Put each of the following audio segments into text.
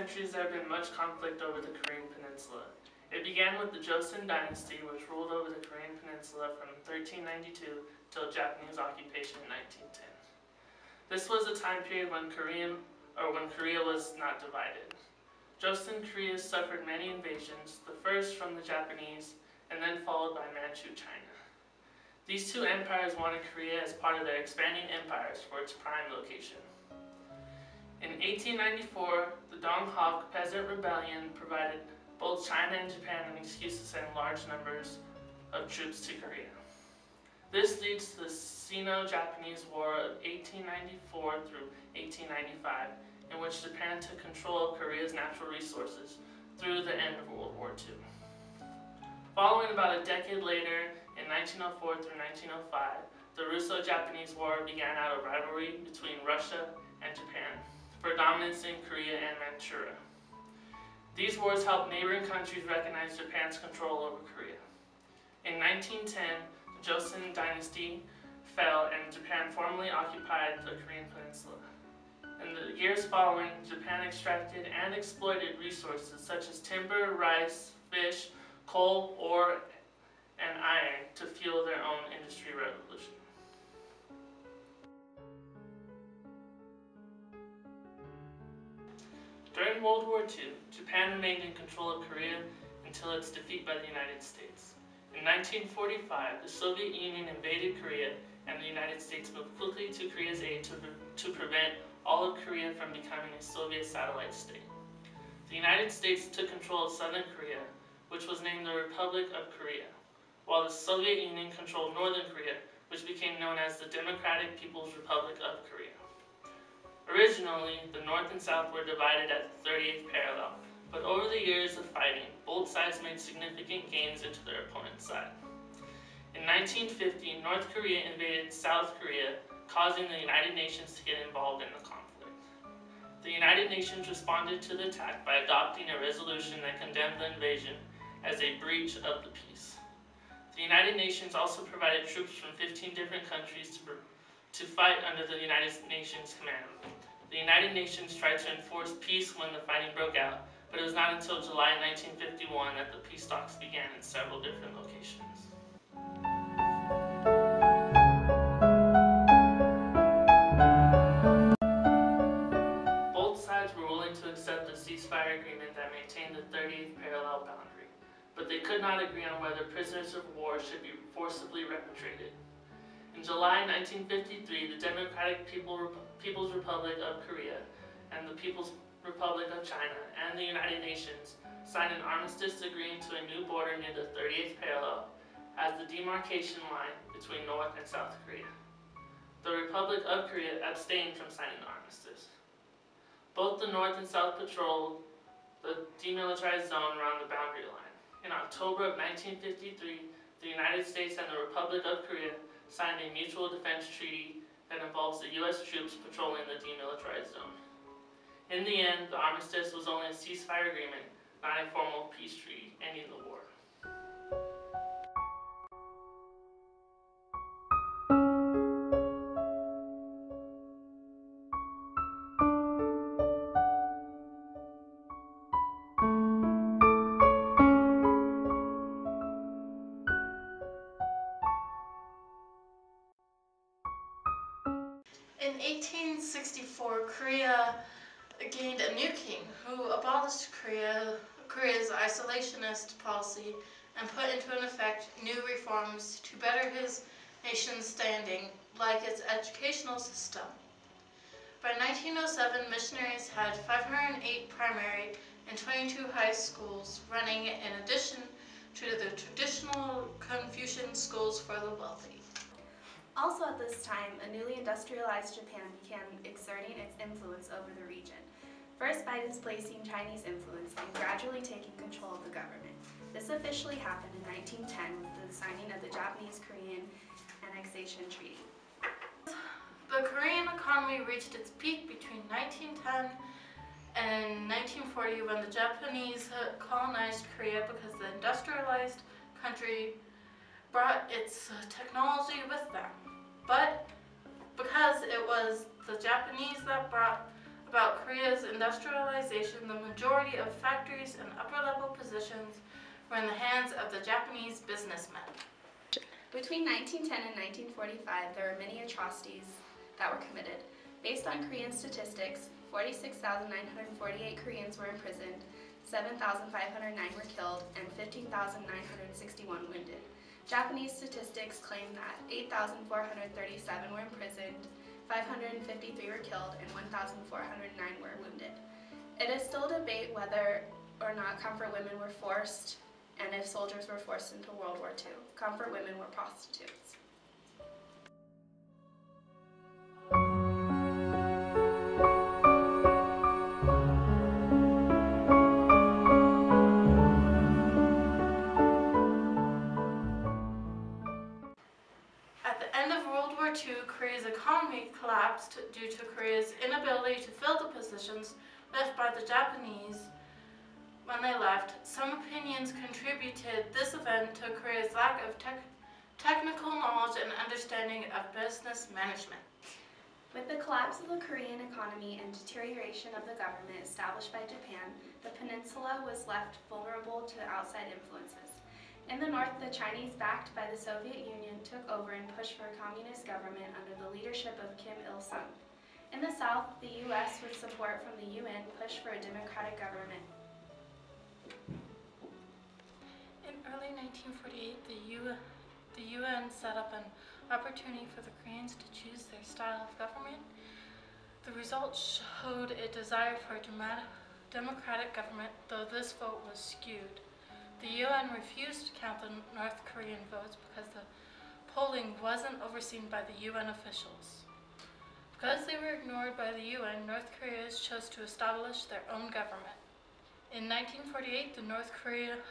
centuries, there have been much conflict over the Korean Peninsula. It began with the Joseon Dynasty, which ruled over the Korean Peninsula from 1392 till Japanese occupation in 1910. This was a time period when Korea was not divided. Joseon Korea suffered many invasions, the first from the Japanese, and then followed by Manchu China. These two empires wanted Korea as part of their expanding empires for its prime location. In 1894, the Donghak Peasant Rebellion provided both China and Japan an excuse to send large numbers of troops to Korea. This leads to the Sino-Japanese War of 1894 through 1895, in which Japan took control of Korea's natural resources through the end of World War II. Following about a decade later, in 1904 through 1905, the Russo-Japanese War began out of rivalry between Russia and Japan for dominance in Korea and Manchuria. These wars helped neighboring countries recognize Japan's control over Korea. In 1910, the Joseon Dynasty fell and Japan formally occupied the Korean Peninsula. In the years following, Japan extracted and exploited resources such as timber, rice, fish, coal, ore, and iron to fuel their own industry revolution. During World War II, Japan remained in control of Korea until its defeat by the United States. In 1945, the Soviet Union invaded Korea, and the United States moved quickly to Korea's aid to prevent all of Korea from becoming a Soviet satellite state. The United States took control of southern Korea, which was named the Republic of Korea, while the Soviet Union controlled northern Korea, which became known as the Democratic People's Republic of Korea. Originally, the North and South were divided at the 38th parallel, but over the years of fighting, both sides made significant gains into their opponent's side. In 1950, North Korea invaded South Korea, causing the United Nations to get involved in the conflict. The United Nations responded to the attack by adopting a resolution that condemned the invasion as a breach of the peace. The United Nations also provided troops from 15 different countries to fight under the United Nations command. The United Nations tried to enforce peace when the fighting broke out, but it was not until July 1951 that the peace talks began in several different locations. Both sides were willing to accept the ceasefire agreement that maintained the 38th parallel boundary, but they could not agree on whether prisoners of war should be forcibly repatriated. In July 1953, the Democratic People's Republic of Korea and the People's Republic of China and the United Nations signed an armistice agreeing to a new border near the 38th parallel as the demarcation line between North and South Korea. The Republic of Korea abstained from signing the armistice. Both the North and South patrolled the demilitarized zone around the boundary line. In October of 1953, the United States and the Republic of Korea signed a mutual defense treaty that involves the U.S. troops patrolling the demilitarized zone. In the end, the armistice was only a ceasefire agreement, not a formal peace treaty ending the war. In 1864, Korea gained a new king who abolished Korea's isolationist policy and put into effect new reforms to better his nation's standing, like its educational system. By 1907, missionaries had 508 primary and 22 high schools running, in addition to the traditional Confucian schools for the wealthy. Also at this time, a newly industrialized Japan began exerting its influence over the region, first by displacing Chinese influence and gradually taking control of the government. This officially happened in 1910 with the signing of the Japanese-Korean Annexation Treaty. The Korean economy reached its peak between 1910 and 1940 when the Japanese colonized Korea, because the industrialized country brought its technology with them. But because it was the Japanese that brought about Korea's industrialization, the majority of factories and upper-level positions were in the hands of the Japanese businessmen. Between 1910 and 1945, there were many atrocities that were committed. Based on Korean statistics, 46,948 Koreans were imprisoned, 7,509 were killed, and 15,961 wounded. Japanese statistics claim that 8,437 were imprisoned, 553 were killed, and 1,409 were wounded. It is still a debate whether or not comfort women were forced, and if soldiers were forced into World War II. Comfort women were prostitutes. At the end of World War II, Korea's economy collapsed due to Korea's inability to fill the positions left by the Japanese when they left. Some opinions contributed this event to Korea's lack of technical knowledge and understanding of business management. With the collapse of the Korean economy and deterioration of the government established by Japan, the peninsula was left vulnerable to outside influences. In the north, the Chinese, backed by the Soviet Union, took over and pushed for a communist government under the leadership of Kim Il-sung. In the south, the U.S., with support from the UN, pushed for a democratic government. In early 1948, the UN set up an opportunity for the Koreans to choose their style of government. The results showed a desire for a democratic government, though this vote was skewed. The UN refused to count the North Korean votes because the polling wasn't overseen by the UN officials. Because they were ignored by the UN, North Koreans chose to establish their own government. In 1948, the North Korea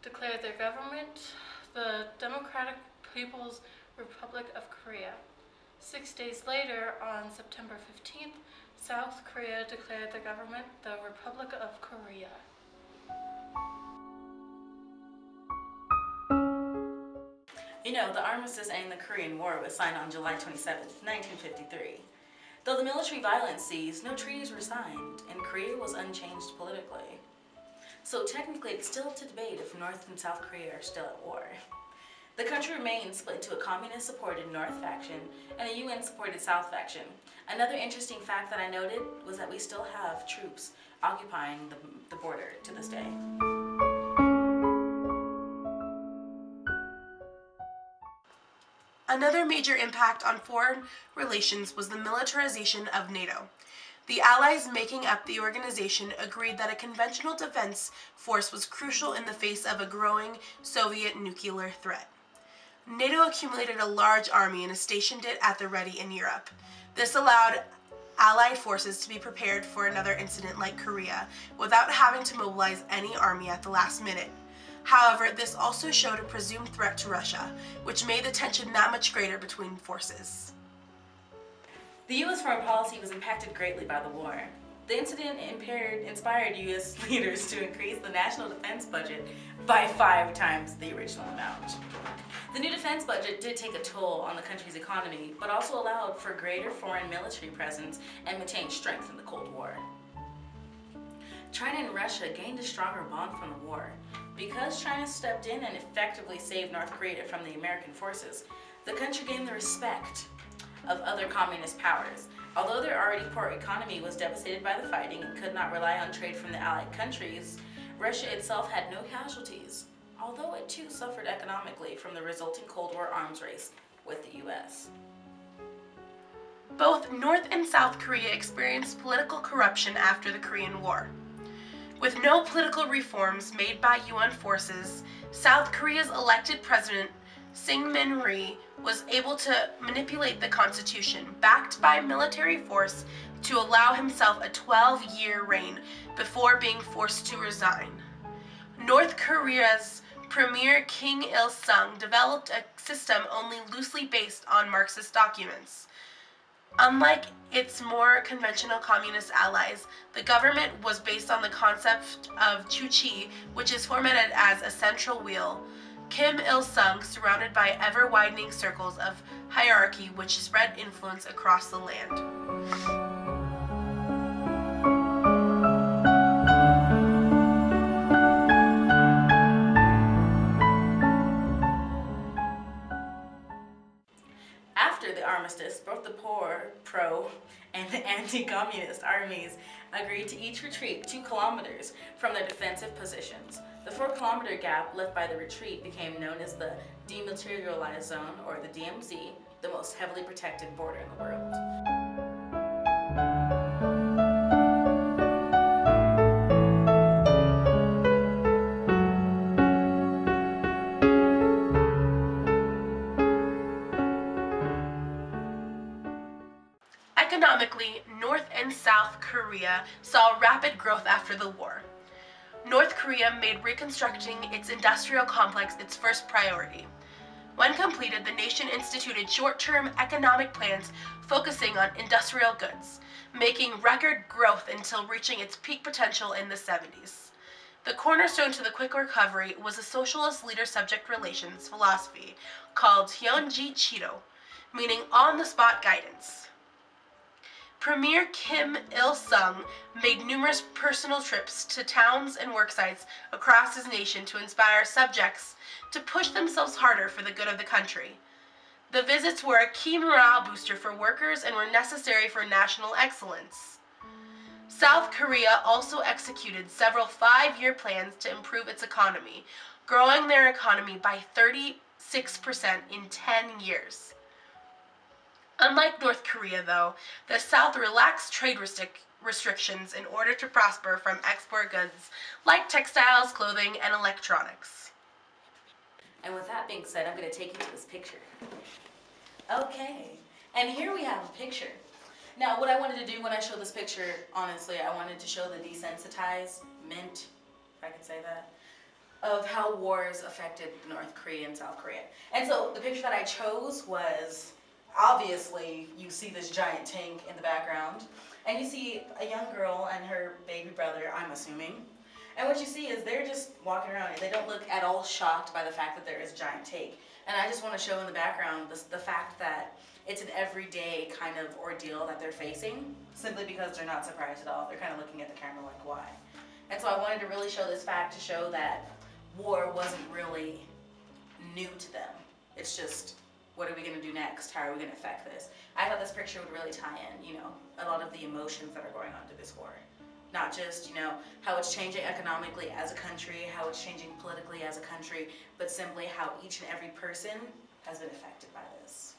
declared their government the Democratic People's Republic of Korea. 6 days later, on September 15th, South Korea declared their government the Republic of Korea. You know, the armistice ending the Korean War was signed on July 27, 1953. Though the military violence ceased, no treaties were signed, and Korea was unchanged politically. So technically, it's still up to debate if North and South Korea are still at war. The country remains split into a communist-supported North faction and a UN-supported South faction. Another interesting fact that I noted was that we still have troops occupying the border to this day. Another major impact on foreign relations was the militarization of NATO. The Allies making up the organization agreed that a conventional defense force was crucial in the face of a growing Soviet nuclear threat. NATO accumulated a large army and stationed it at the ready in Europe. This allowed Allied forces to be prepared for another incident like Korea without having to mobilize any army at the last minute. However, this also showed a presumed threat to Russia, which made the tension that much greater between forces. The U.S. foreign policy was impacted greatly by the war. The incident inspired U.S. leaders to increase the national defense budget by 5 times the original amount. The new defense budget did take a toll on the country's economy, but also allowed for greater foreign military presence and maintained strength in the Cold War. China and Russia gained a stronger bond from the war. Because China stepped in and effectively saved North Korea from the American forces, the country gained the respect of other communist powers. Although their already poor economy was devastated by the fighting and could not rely on trade from the Allied countries, Russia itself had no casualties, although it too suffered economically from the resulting Cold War arms race with the U.S. Both North and South Korea experienced political corruption after the Korean War. With no political reforms made by UN forces, South Korea's elected president, Syngman Rhee, was able to manipulate the constitution, backed by military force, to allow himself a 12-year reign before being forced to resign. North Korea's premier Kim Il-sung developed a system only loosely based on Marxist documents. Unlike its more conventional communist allies, the government was based on the concept of Juche, which is formatted as a central wheel. Kim Il-sung, surrounded by ever-widening circles of hierarchy which spread influence across the land. pro and anti-communist armies agreed to each retreat 2 kilometers from their defensive positions. The 4-kilometer gap left by the retreat became known as the Demilitarized Zone, or the DMZ, the most heavily protected border in the world. Economically, North and South Korea saw rapid growth after the war. North Korea made reconstructing its industrial complex its first priority. When completed, the nation instituted short-term economic plans focusing on industrial goods, making record growth until reaching its peak potential in the 70s. The cornerstone to the quick recovery was a socialist leader-subject relations philosophy called Hyunji Chido, meaning on-the-spot guidance. Premier Kim Il-sung made numerous personal trips to towns and worksites across his nation to inspire subjects to push themselves harder for the good of the country. The visits were a key morale booster for workers and were necessary for national excellence. South Korea also executed several 5-year plans to improve its economy, growing their economy by 36% in 10 years. Unlike North Korea, though, the South relaxed trade restrictions in order to prosper from export goods like textiles, clothing, and electronics. And with that being said, I'm going to take you to this picture. Okay, and here we have a picture. Now, what I wanted to do when I showed this picture, honestly, I wanted to show the desensitized mint, if I could say that, of how wars affected North Korea and South Korea. And so the picture that I chose was, obviously, you see this giant tank in the background, and you see a young girl and her baby brother, I'm assuming. And what you see is they're just walking around, and they don't look at all shocked by the fact that there is a giant tank. And I just want to show in the background the fact that it's an everyday kind of ordeal that they're facing, simply because they're not surprised at all. They're kind of looking at the camera like, why? And so I wanted to really show this fact to show that war wasn't really new to them. It's just, what are we going to do next? How are we going to affect this? I thought this picture would really tie in, you know, a lot of the emotions that are going on to this war. Not just, you know, how it's changing economically as a country, how it's changing politically as a country, but simply how each and every person has been affected by this.